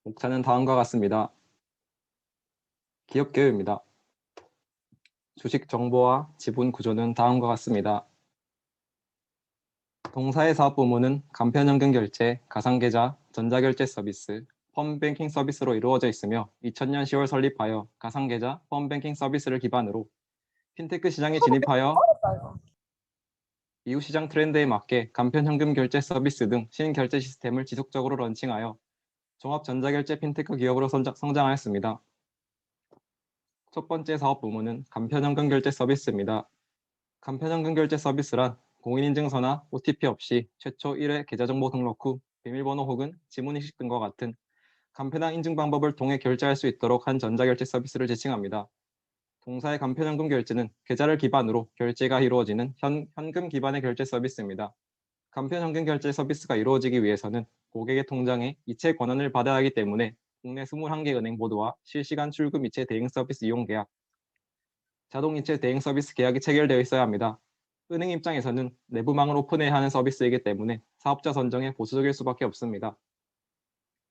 목차는 다음과 같습니다. 기업 개요입니다. 주식 정보와 지분 구조는 다음과 같습니다. 동사의 사업 부문은 간편연금 결제, 가상계좌, 전자결제 서비스, 펀뱅킹 서비스로 이루어져 있으며 2000년 10월 설립하여 가상계좌, 펀뱅킹 서비스를 기반으로 핀테크 시장에 진입하여 이후 시장 트렌드에 맞게 간편현금 결제 서비스 등 신결제 시스템을 지속적으로 런칭하여 종합 전자결제 핀테크 기업으로 성장하였습니다. 첫 번째 사업 부문은 간편현금 결제 서비스입니다. 간편현금 결제 서비스란 공인인증서나 OTP 없이 최초 1회 계좌정보 등록 후 비밀번호 혹은 지문인식 등과 같은 간편한 인증 방법을 통해 결제할 수 있도록 한 전자결제 서비스를 지칭합니다. 동사의 간편현금 결제는 계좌를 기반으로 결제가 이루어지는 현금 기반의 결제 서비스입니다. 간편현금 결제 서비스가 이루어지기 위해서는 고객의 통장에 이체 권한을 받아야 하기 때문에 국내 21개 은행 모두와 실시간 출금 이체 대행 서비스 이용 계약, 자동 이체 대행 서비스 계약이 체결되어 있어야 합니다. 은행 입장에서는 내부망을 오픈해야 하는 서비스이기 때문에 사업자 선정에 보수적일 수밖에 없습니다.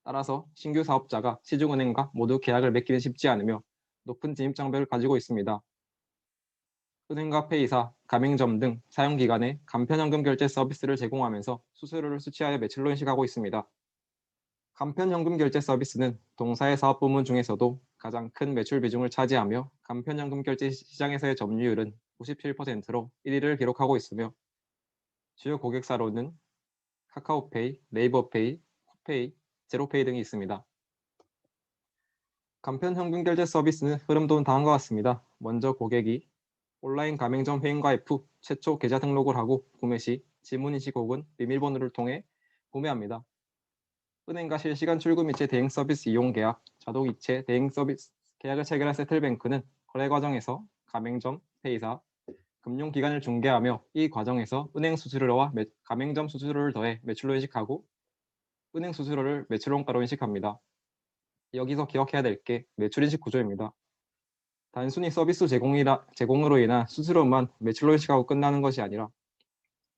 따라서 신규 사업자가 시중은행과 모두 계약을 맺기는 쉽지 않으며 높은 진입장벽을 가지고 있습니다. 은행과 페이사, 가맹점 등 사용기관에 간편현금 결제 서비스를 제공하면서 수수료를 수취하여 매출로 인식하고 있습니다. 간편현금 결제 서비스는 동사의 사업 부문 중에서도 가장 큰 매출 비중을 차지하며 간편현금 결제 시장에서의 점유율은 97%로 1위를 기록하고 있으며 주요 고객사로는 카카오페이, 네이버페이, 쿠페이, 제로페이 등이 있습니다. 간편현금 결제 서비스는 흐름도 다음과 같습니다. 먼저 고객이 온라인 가맹점 회원 가입 후 최초 계좌 등록을 하고 구매 시 지문인식 혹은 비밀번호를 통해 구매합니다. 은행과 실시간 출금 이체 대행 서비스 이용 계약, 자동 이체 대행 서비스 계약을 체결한 세틀뱅크는 거래 과정에서 가맹점, 페이사, 금융기관을 중개하며 이 과정에서 은행 수수료와 가맹점 수수료를 더해 매출로 인식하고 은행 수수료를 매출원가로 인식합니다. 여기서 기억해야 될 게 매출 인식 구조입니다. 단순히 서비스 제공으로 인한 수수료만 매출로 인식하고 끝나는 것이 아니라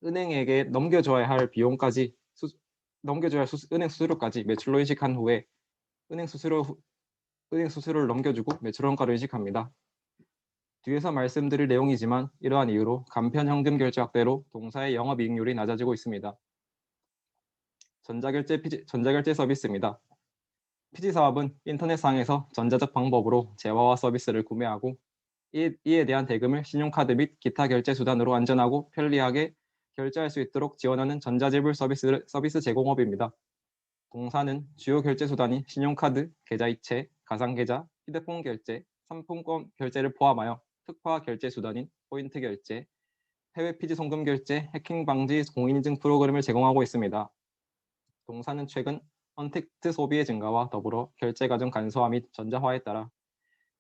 은행에게 넘겨줘야 할 비용까지 넘겨줘야 할 은행 수수료까지 매출로 인식한 후에 은행 수수료를 넘겨주고 매출원가로 인식합니다. 뒤에서 말씀드릴 내용이지만 이러한 이유로 간편현금 결제 확대로 동사의 영업이익률이 낮아지고 있습니다. 전자결제 서비스입니다. 피지 사업은 인터넷상에서 전자적 방법으로 재화와 서비스를 구매하고 이에 대한 대금을 신용카드 및 기타 결제 수단으로 안전하고 편리하게 결제할 수 있도록 지원하는 전자지불 서비스 제공업입니다. 동사는 주요 결제 수단인 신용카드, 계좌이체, 가상계좌, 휴대폰 결제, 상품권 결제를 포함하여 특화 결제 수단인 포인트 결제, 해외 피지 송금 결제, 해킹 방지 공인인증 프로그램을 제공하고 있습니다. 동사는 최근 언택트 소비의 증가와 더불어 결제 과정 간소화 및 전자화에 따라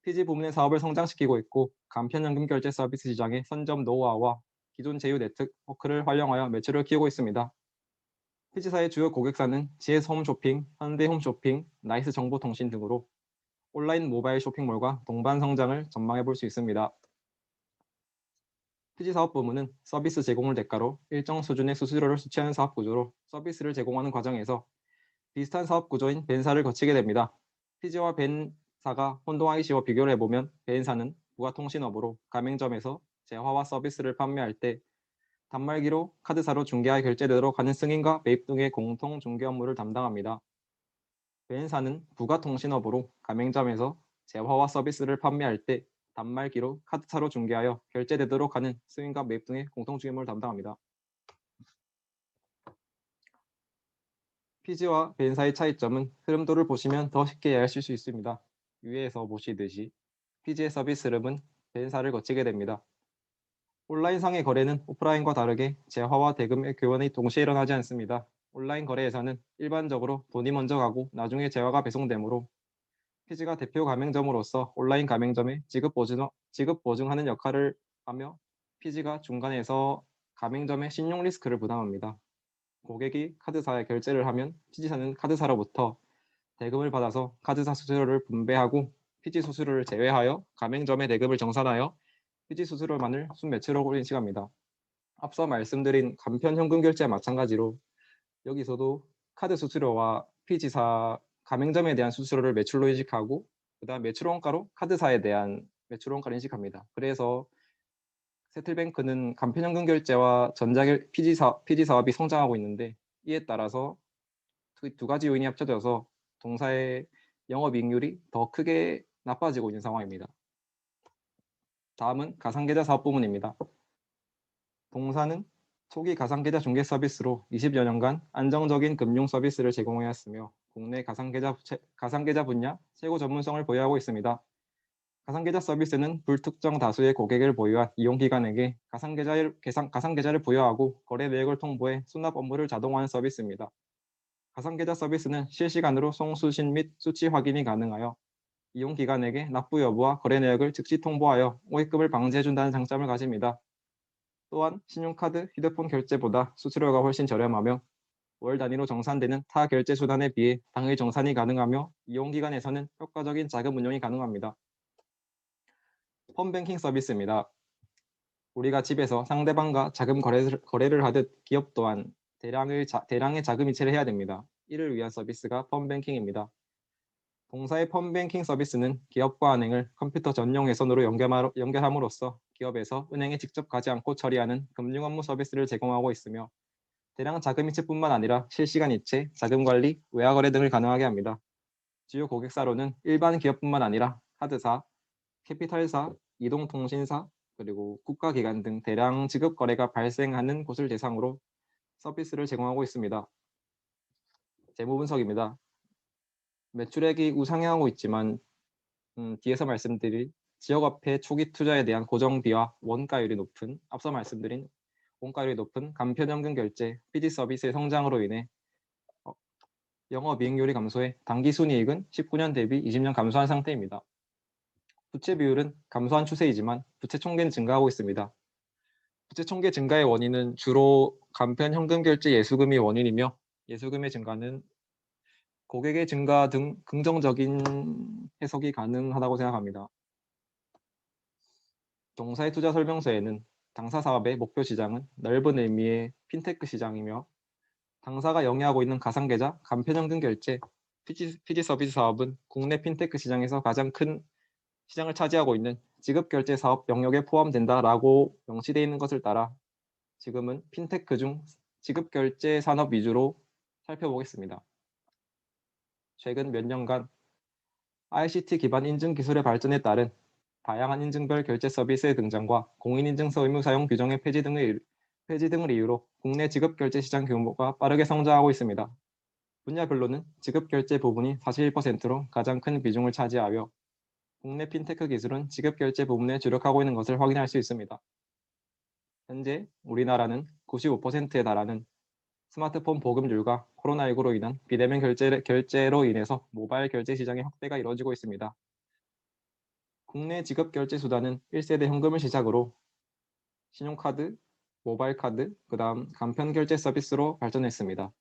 피지 부문의 사업을 성장시키고 있고 간편연금 결제 서비스 시장의 선점 노하우와 기존 제휴 네트워크를 활용하여 매출을 키우고 있습니다. 피지사의 주요 고객사는 GS 홈쇼핑, 현대 홈쇼핑, 나이스 정보통신 등으로 온라인 모바일 쇼핑몰과 동반 성장을 전망해 볼 수 있습니다. 피지 사업 부문은 서비스 제공을 대가로 일정 수준의 수수료를 수취하는 사업 구조로 서비스를 제공하는 과정에서 비슷한 사업 구조인 벤사를 거치게 됩니다. 피지와 벤사가 혼동하기 쉬워 비교를 해보면 벤사는 부가통신업으로 가맹점에서 재화와 서비스를 판매할 때 단말기로 카드사로 중개하 결제되도록 하는 승인과 매입 등의 공통 중개 업무를 담당합니다. 벤사는 부가통신업으로 가맹점에서 재화와 서비스를 판매할 때 단말기로 카드사로 중개하여 결제되도록 하는 승인과 매입 등의 공통 중개 업무를 담당합니다. 피지와 벤사의 차이점은 흐름도를 보시면 더 쉽게 이해하실 수 있습니다. 위에서 보시듯이 피지의 서비스 흐름은 벤사를 거치게 됩니다. 온라인상의 거래는 오프라인과 다르게 재화와 대금의 교환이 동시에 일어나지 않습니다. 온라인 거래에서는 일반적으로 돈이 먼저 가고 나중에 재화가 배송되므로 피지가 대표 가맹점으로서 온라인 가맹점에 지급 보증하는 역할을 하며 피지가 중간에서 가맹점의 신용 리스크를 부담합니다. 고객이 카드사에 결제를 하면 피지사는 카드사로부터 대금을 받아서 카드사 수수료를 분배하고 피지 수수료를 제외하여 가맹점의 대금을 정산하여 피지 수수료만을 순매출로 인식합니다. 앞서 말씀드린 간편 현금 결제와 마찬가지로 여기서도 카드 수수료와 피지사 가맹점에 대한 수수료를 매출로 인식하고 그다음 매출 원가로 카드사에 대한 매출 원가를 인식합니다. 그래서 세틀뱅크는 간편현금 결제와 PG 사업이 성장하고 있는데 이에 따라서 두 가지 요인이 합쳐져서 동사의 영업이익률이 더 크게 나빠지고 있는 상황입니다. 다음은 가상계좌 사업 부문입니다. 동사는 초기 가상계좌 중개 서비스로 20여 년간 안정적인 금융 서비스를 제공해왔으며 국내 가상계좌 분야 최고 전문성을 보유하고 있습니다. 가상계좌 서비스는 불특정 다수의 고객을 보유한 이용기관에게 가상계좌를 부여하고 거래 내역을 통보해 수납 업무를 자동화하는 서비스입니다. 가상계좌 서비스는 실시간으로 송수신 및 수치 확인이 가능하여 이용기관에게 납부 여부와 거래 내역을 즉시 통보하여 오해금을 방지해준다는 장점을 가집니다. 또한 신용카드, 휴대폰 결제보다 수수료가 훨씬 저렴하며 월 단위로 정산되는 타 결제 수단에 비해 당일 정산이 가능하며 이용기관에서는 효과적인 자금 운용이 가능합니다. 펀뱅킹 서비스입니다. 우리가 집에서 상대방과 자금 거래를 하듯 기업 또한 대량의 자금 이체를 해야 됩니다. 이를 위한 서비스가 펀뱅킹입니다. 동사의 펀뱅킹 서비스는 기업과 은행을 컴퓨터 전용 회선으로 연결함으로써 기업에서 은행에 직접 가지 않고 처리하는 금융 업무 서비스를 제공하고 있으며 대량 자금 이체뿐만 아니라 실시간 이체, 자금 관리, 외화 거래 등을 가능하게 합니다. 주요 고객사로는 일반 기업뿐만 아니라 카드사, 캐피탈사, 이동통신사, 그리고 국가기관 등 대량 지급 거래가 발생하는 곳을 대상으로 서비스를 제공하고 있습니다. 재무 분석입니다. 매출액이 우상향하고 있지만 뒤에서 말씀드릴 지역화폐 초기 투자에 대한 고정비와 앞서 말씀드린 원가율이 높은 간편현금 결제, PD 서비스의 성장으로 인해 영업이익률이 감소해 당기순이익은 19년 대비 20년 감소한 상태입니다. 부채 비율은 감소한 추세이지만 부채 총계는 증가하고 있습니다. 부채 총계 증가의 원인은 주로 간편 현금 결제 예수금이 원인이며 예수금의 증가는 고객의 증가 등 긍정적인 해석이 가능하다고 생각합니다. 동사의 투자 설명서에는 당사 사업의 목표 시장은 넓은 의미의 핀테크 시장이며 당사가 영위하고 있는 가상계좌, 간편현금 결제, PD 서비스 사업은 국내 핀테크 시장에서 가장 큰 시장을 차지하고 있는 지급결제 사업 영역에 포함된다라고 명시되어 있는 것을 따라 지금은 핀테크 중 지급결제 산업 위주로 살펴보겠습니다. 최근 몇 년간 ICT 기반 인증 기술의 발전에 따른 다양한 인증별 결제 서비스의 등장과 공인인증서 의무 사용 규정의 폐지 등을 이유로 국내 지급결제 시장 규모가 빠르게 성장하고 있습니다. 분야별로는 지급결제 부분이 41%로 가장 큰 비중을 차지하며 국내 핀테크 기술은 지급결제 부분에 주력하고 있는 것을 확인할 수 있습니다. 현재 우리나라는 95%에 달하는 스마트폰 보급률과 코로나19로 인한 비대면 결제로 인해서 모바일 결제 시장의 확대가 이루어지고 있습니다. 국내 지급 결제 수단은 1세대 현금을 시작으로 신용카드, 모바일 카드, 그다음 간편 결제 서비스로 발전했습니다.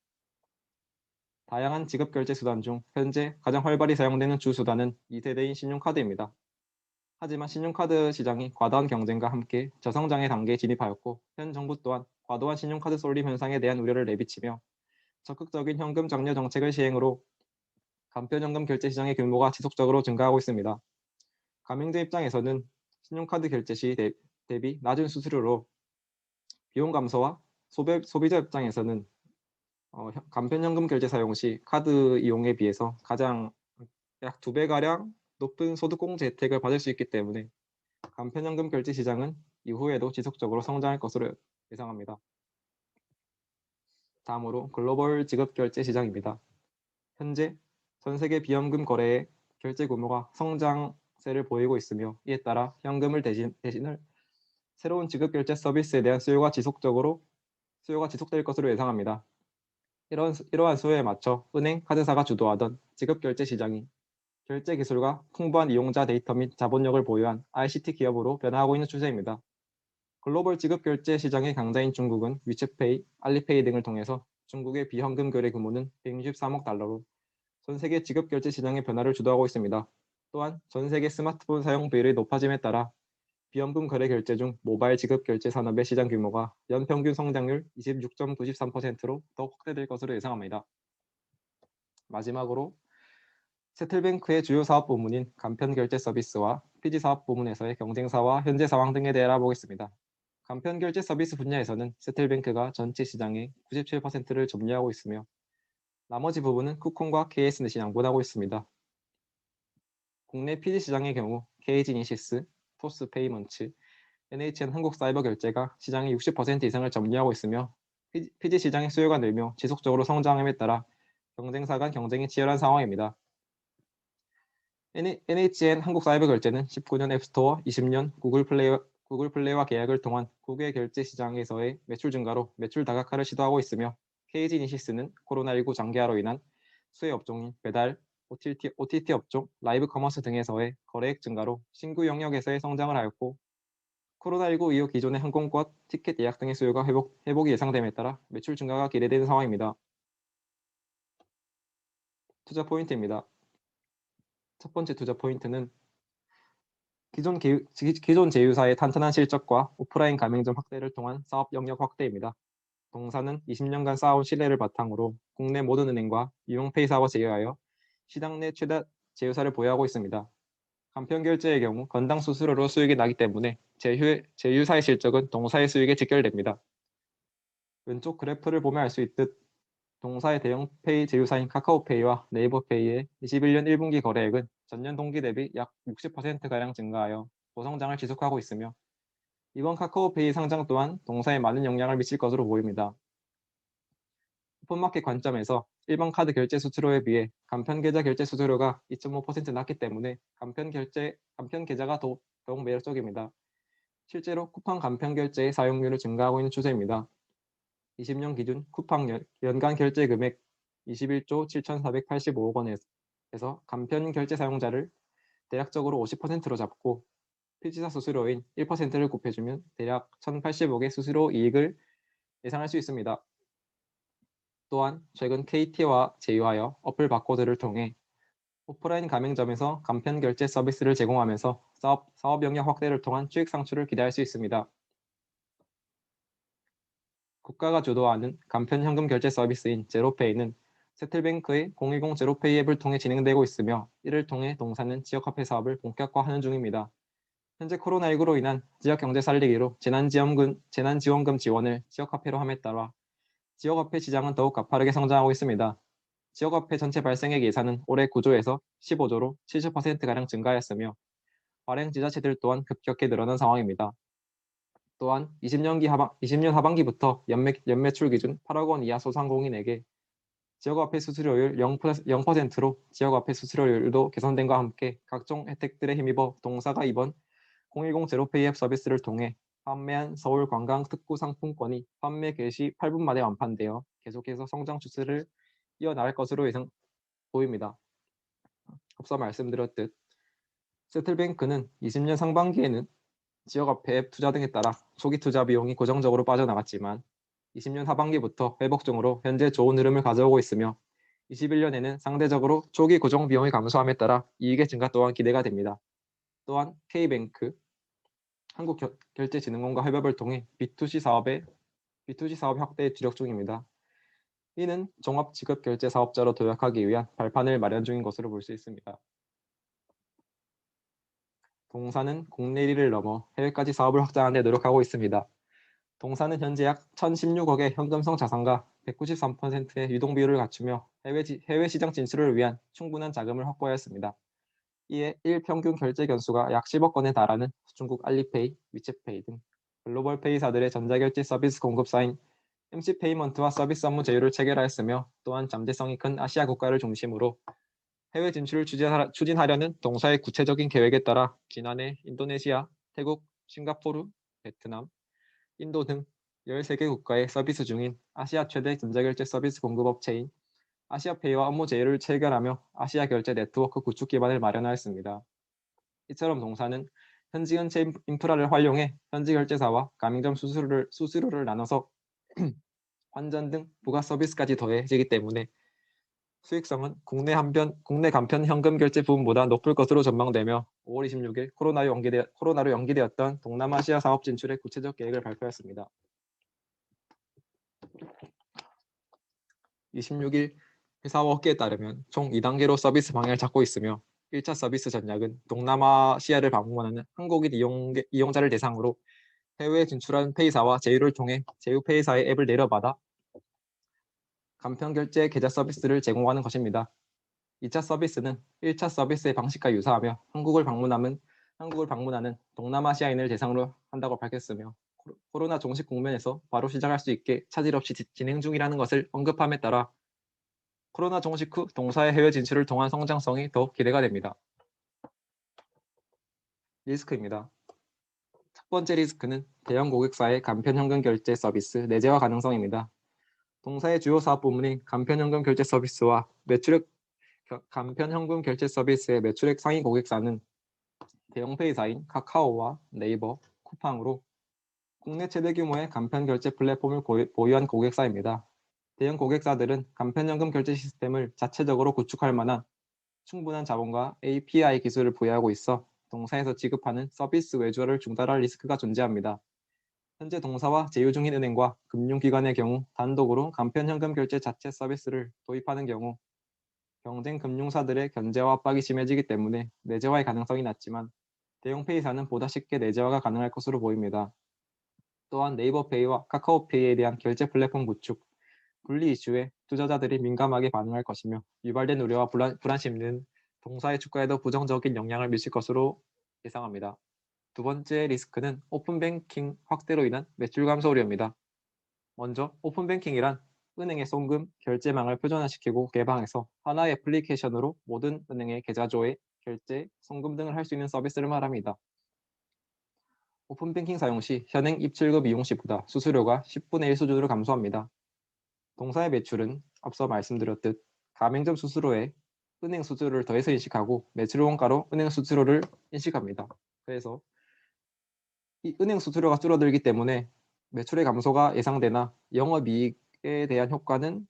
다양한 지급 결제 수단 중 현재 가장 활발히 사용되는 주 수단은 2세대인 신용카드입니다. 하지만 신용카드 시장이 과다한 경쟁과 함께 저성장의 단계에 진입하였고 현 정부 또한 과도한 신용카드 쏠림 현상에 대한 우려를 내비치며 적극적인 현금 장려 정책을 시행으로 간편현금 결제 시장의 규모가 지속적으로 증가하고 있습니다. 가맹점 입장에서는 신용카드 결제 시 대비 낮은 수수료로 비용 감소와 소비자 입장에서는 간편현금 결제 사용 시 카드 이용에 비해서 가장 약 2배가량 높은 소득공제 혜택을 받을 수 있기 때문에 간편현금 결제 시장은 이후에도 지속적으로 성장할 것으로 예상합니다. 다음으로 글로벌 지급 결제 시장입니다. 현재 전 세계 비현금 거래의 결제 규모가 성장세를 보이고 있으며 이에 따라 현금을 대신할 새로운 지급 결제 서비스에 대한 수요가 지속될 것으로 예상합니다. 이러한 수요에 맞춰 은행, 카드사가 주도하던 지급 결제 시장이 결제 기술과 풍부한 이용자 데이터 및 자본력을 보유한 ICT 기업으로 변화하고 있는 추세입니다. 글로벌 지급 결제 시장의 강자인 중국은 위챗페이, 알리페이 등을 통해서 중국의 비현금 거래 규모는 163억 달러로 전 세계 지급 결제 시장의 변화를 주도하고 있습니다. 또한 전 세계 스마트폰 사용 비율이 높아짐에 따라 비현금 거래 결제 중 모바일 지급 결제 산업의 시장 규모가 연평균 성장률 26.93%로 더욱 확대될 것으로 예상합니다. 마지막으로 세틀뱅크의 주요 사업 부문인 간편결제 서비스와 피지 사업 부문에서의 경쟁사와 현재 상황 등에 대해 알아보겠습니다. 간편결제 서비스 분야에서는 세틀뱅크가 전체 시장의 97%를 점유하고 있으며 나머지 부분은 쿠폰과 KS넷이 양분하고 있습니다. 국내 피지 시장의 경우 KG니시스, 토스페이먼츠, NHN 한국사이버결제가 시장의 60% 이상을 점유하고 있으며 피지 시장의 수요가 늘며 지속적으로 성장함에 따라 경쟁사 간 경쟁이 치열한 상황입니다. NHN 한국사이버결제는 19년 앱스토어, 20년 구글 플레이와 계약을 통한 국외 결제 시장에서의 매출 증가로 매출 다각화를 시도하고 있으며 KG니시스는 코로나19 장기화로 인한 수혜 업종인 배달, OTT 업종, 라이브 커머스 등에서의 거래액 증가로 신규 영역에서의 성장을 하였고 코로나19 이후 기존의 항공권, 티켓 예약 등의 수요가 회복이 예상됨에 따라 매출 증가가 기대되는 상황입니다. 투자 포인트입니다. 첫 번째 투자 포인트는 기존 제휴사의 탄탄한 실적과 오프라인 가맹점 확대를 통한 사업 영역 확대입니다. 동사는 20년간 쌓아온 신뢰를 바탕으로 국내 모든 은행과 유용페이 사업을 제휴하여 시장 내 최다 제휴사를 보유하고 있습니다. 간편결제의 경우 건당 수수료로 수익이 나기 때문에 제휴사의 실적은 동사의 수익에 직결됩니다. 왼쪽 그래프를 보면 알 수 있듯 동사의 대형 페이 제휴사인 카카오페이와 네이버페이의 21년 1분기 거래액은 전년 동기 대비 약 60%가량 증가하여 고성장을 지속하고 있으며 이번 카카오페이 상장 또한 동사에 많은 영향을 미칠 것으로 보입니다. 오픈마켓 관점에서 일반 카드 결제 수수료에 비해 간편 계좌 결제 수수료가 2.5% 낮기 때문에 간편 계좌가 더욱 매력적입니다. 실제로 쿠팡 간편 결제의 사용률을 증가하고 있는 추세입니다. 20년 기준 쿠팡 연간 결제 금액 21조 7,485억 원에서 간편 결제 사용자를 대략적으로 50%로 잡고 피지사 수수료인 1%를 곱해주면 대략 1,080억의 수수료 이익을 예상할 수 있습니다. 또한 최근 KT와 제휴하여 어플 바코드를 통해 오프라인 가맹점에서 간편 결제 서비스를 제공하면서 사업 영역 확대를 통한 수익 창출을 기대할 수 있습니다. 국가가 주도하는 간편 현금 결제 서비스인 제로페이는 세틀뱅크의 010 제로페이 앱을 통해 진행되고 있으며 이를 통해 동사는 지역화폐 사업을 본격화하는 중입니다. 현재 코로나19로 인한 지역 경제 살리기로 재난지원금 지원을 지역화폐로 함에 따라 지역화폐 시장은 더욱 가파르게 성장하고 있습니다. 지역화폐 전체 발생액 예산은 올해 9조에서 15조로 70%가량 증가하였으며 발행 지자체들 또한 급격히 늘어난 상황입니다. 또한 20년 하반기부터 연매출 기준 8억 원 이하 소상공인에게 지역화폐 수수료율 0%로 지역화폐 수수료율도 개선된과 함께 각종 혜택들에 힘입어 동사가 이번 010 제로페이 앱 서비스를 통해 판매한 서울 관광 특구 상품권이 판매 개시 8분 만에 완판되어 계속해서 성장 추세를 이어나갈 것으로 보입니다. 앞서 말씀드렸듯 세틀뱅크는 20년 상반기에는 지역화폐 앱 투자 등에 따라 초기 투자 비용이 고정적으로 빠져나갔지만 20년 하반기부터 회복 중으로 현재 좋은 흐름을 가져오고 있으며 21년에는 상대적으로 초기 고정 비용이 감소함에 따라 이익의 증가 또한 기대가 됩니다. 또한 K뱅크, 한국결제진흥원과 협업을 통해 B2C 사업 확대에 주력 중입니다. 이는 종합지급결제 사업자로 도약하기 위한 발판을 마련 중인 것으로 볼 수 있습니다. 동사는 국내 1위를 넘어 해외까지 사업을 확장하는 데 노력하고 있습니다. 동사는 현재 약 1,016억의 현금성 자산과 193%의 유동 비율을 갖추며 해외 시장 진출을 위한 충분한 자금을 확보하였습니다. 이에 일평균 결제 견수가 약 10억 건에 달하는 중국 알리페이, 위챗페이 등 글로벌 페이사들의 전자결제 서비스 공급사인 MC페이먼트와 서비스 업무 제휴를 체결하였으며 또한 잠재성이 큰 아시아 국가를 중심으로 해외 진출을 추진하려는 동사의 구체적인 계획에 따라 지난해 인도네시아, 태국, 싱가포르, 베트남, 인도 등 13개 국가에 서비스 중인 아시아 최대 전자결제 서비스 공급업체인 아시아페이와 업무 제휴를 체결하며 아시아 결제 네트워크 구축 기반을 마련하였습니다. 이처럼 동사는 현지 현체 인프라를 활용해 현지 결제사와 가맹점 수수료를 나눠서 환전 등 부가 서비스까지 더해지기 때문에 수익성은 국내 간편 현금 결제 부분보다 높을 것으로 전망되며 5월 26일 코로나로 연기되었던 동남아시아 사업 진출의 구체적 계획을 발표했습니다. 26일 회사와 업계에 따르면 총 2단계로 서비스 방향을 잡고 있으며 1차 서비스 전략은 동남아시아를 방문하는 한국인 이용자를 대상으로 해외에 진출한 페이사와 제휴를 통해 제휴 페이사의 앱을 내려받아 간편 결제 계좌 서비스를 제공하는 것입니다. 2차 서비스는 1차 서비스의 방식과 유사하며 한국을 방문하는 동남아시아인을 대상으로 한다고 밝혔으며 코로나 종식 국면에서 바로 시작할 수 있게 차질 없이 진행 중이라는 것을 언급함에 따라 코로나 종식 후 동사의 해외 진출을 통한 성장성이 더욱 기대가 됩니다. 리스크입니다. 첫 번째 리스크는 대형 고객사의 간편현금 결제 서비스 내재화 가능성입니다. 동사의 주요 사업 부문인 간편현금 결제 서비스와 간편현금 결제 서비스의 매출액 상위 고객사는 대형 페이사인 카카오와 네이버, 쿠팡으로 국내 최대 규모의 간편 결제 플랫폼을 보유한 고객사입니다. 대형 고객사들은 간편현금 결제 시스템을 자체적으로 구축할 만한 충분한 자본과 API 기술을 부여하고 있어 동사에서 지급하는 서비스 외주화를 중단할 리스크가 존재합니다. 현재 동사와 제휴 중인 은행과 금융기관의 경우 단독으로 간편현금 결제 자체 서비스를 도입하는 경우 경쟁 금융사들의 견제와 압박이 심해지기 때문에 내재화의 가능성이 낮지만 대형 페이사는 보다 쉽게 내재화가 가능할 것으로 보입니다. 또한 네이버페이와 카카오페이에 대한 결제 플랫폼 구축, 분리 이슈에 투자자들이 민감하게 반응할 것이며 유발된 우려와 불안심은 동사의 주가에도 부정적인 영향을 미칠 것으로 예상합니다. 두 번째 리스크는 오픈뱅킹 확대로 인한 매출 감소 우려입니다. 먼저 오픈뱅킹이란 은행의 송금, 결제망을 표준화시키고 개방해서 하나의 애플리케이션으로 모든 은행의 계좌 조회, 결제, 송금 등을 할 수 있는 서비스를 말합니다. 오픈뱅킹 사용 시 현행 입출금 이용 시보다 수수료가 10분의 1 수준으로 감소합니다. 동사의 매출은 앞서 말씀드렸듯 가맹점 수수료에 은행 수수료를 더해서 인식하고 매출 원가로 은행 수수료를 인식합니다. 그래서 이 은행 수수료가 줄어들기 때문에 매출의 감소가 예상되나 영업이익에 대한 효과는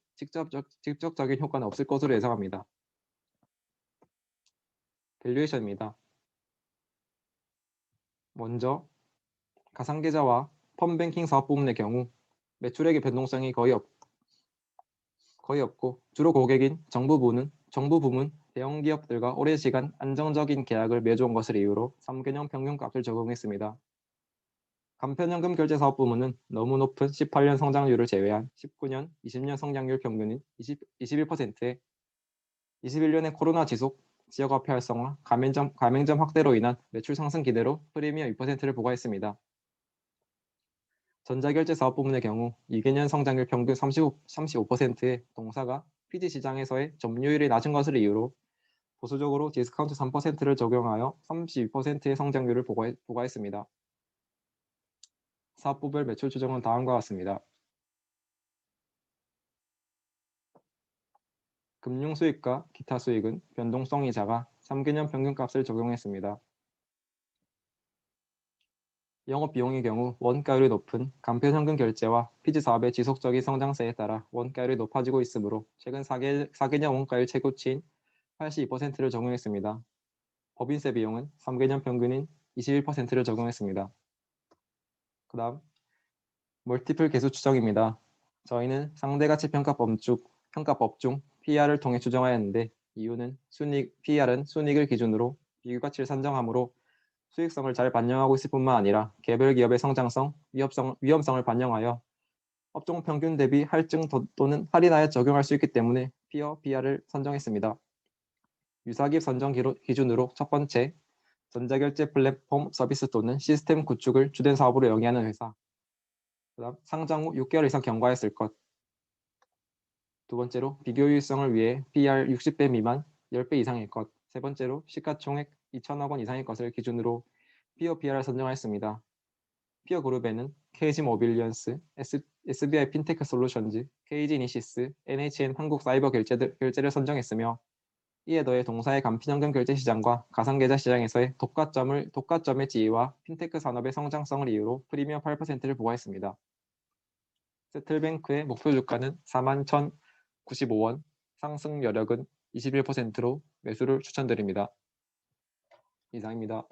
직접적인 효과는 없을 것으로 예상합니다. 밸류에이션입니다. 먼저 가상계좌와 펀뱅킹 사업 부문의 경우 매출액의 변동성이 거의 없고 주로 고객인 정부 부문, 대형 기업들과 오랜 시간 안정적인 계약을 맺어온 것을 이유로 3개년 평균값을 적용했습니다. 간편현금 결제 사업 부문은 너무 높은 18년 성장률을 제외한 19년, 20년 성장률 평균인 21%에 21년의 코로나 지속, 지역화폐 활성화, 가맹점 확대로 인한 매출 상승 기대로 프리미엄 2%를 부과했습니다. 전자결제 사업 부문의 경우 2개년 성장률 평균 35%의 동사가 PD 시장에서의 점유율이 낮은 것을 이유로 보수적으로 디스카운트 3%를 적용하여 32%의 성장률을 부과했습니다. 사업부별 매출 추정은 다음과 같습니다. 금융 수익과 기타 수익은 변동성이 작아 3개년 평균값을 적용했습니다. 영업 비용의 경우 원가율이 높은 간편현금 결제와 피지 사업의 지속적인 성장세에 따라 원가율이 높아지고 있으므로 최근 4개년 원가율 최고치인 82%를 적용했습니다. 법인세 비용은 3개년 평균인 21%를 적용했습니다. 그 다음 멀티플 계수 추정입니다. 저희는 상대가치평가법 중 PR을 통해 추정하였는데 이유는 PR은 순이익을 기준으로 비교가치를 산정하므로 수익성을 잘 반영하고 있을 뿐만 아니라 개별 기업의 성장성, 위험성을 반영하여 업종 평균 대비 할증 또는 할인하여 적용할 수 있기 때문에 PR을 선정했습니다. 유사기업 선정 기준으로 첫 번째, 전자결제 플랫폼 서비스 또는 시스템 구축을 주된 사업으로 영위하는 회사. 그다음 상장 후 6개월 이상 경과했을 것. 두 번째로 비교 유의성을 위해 PR 60배 미만 10배 이상일 것. 세 번째로 시가총액 2천억 원 이상의 것을 기준으로 PR을 선정하였습니다. 피어 그룹에는 KG 모빌리언스, SBI 핀테크 솔루션즈, KG 이니시스, NHN 한국 사이버 결제를 선정했으며 이에 더해 동사의 간편현금 결제 시장과 가상계좌 시장에서의 독과점의 지위와 핀테크 산업의 성장성을 이유로 프리미엄 8%를 부과했습니다. 세틀뱅크의 목표 주가는 41,095원, 상승 여력은 21%로 매수를 추천드립니다. 이상입니다.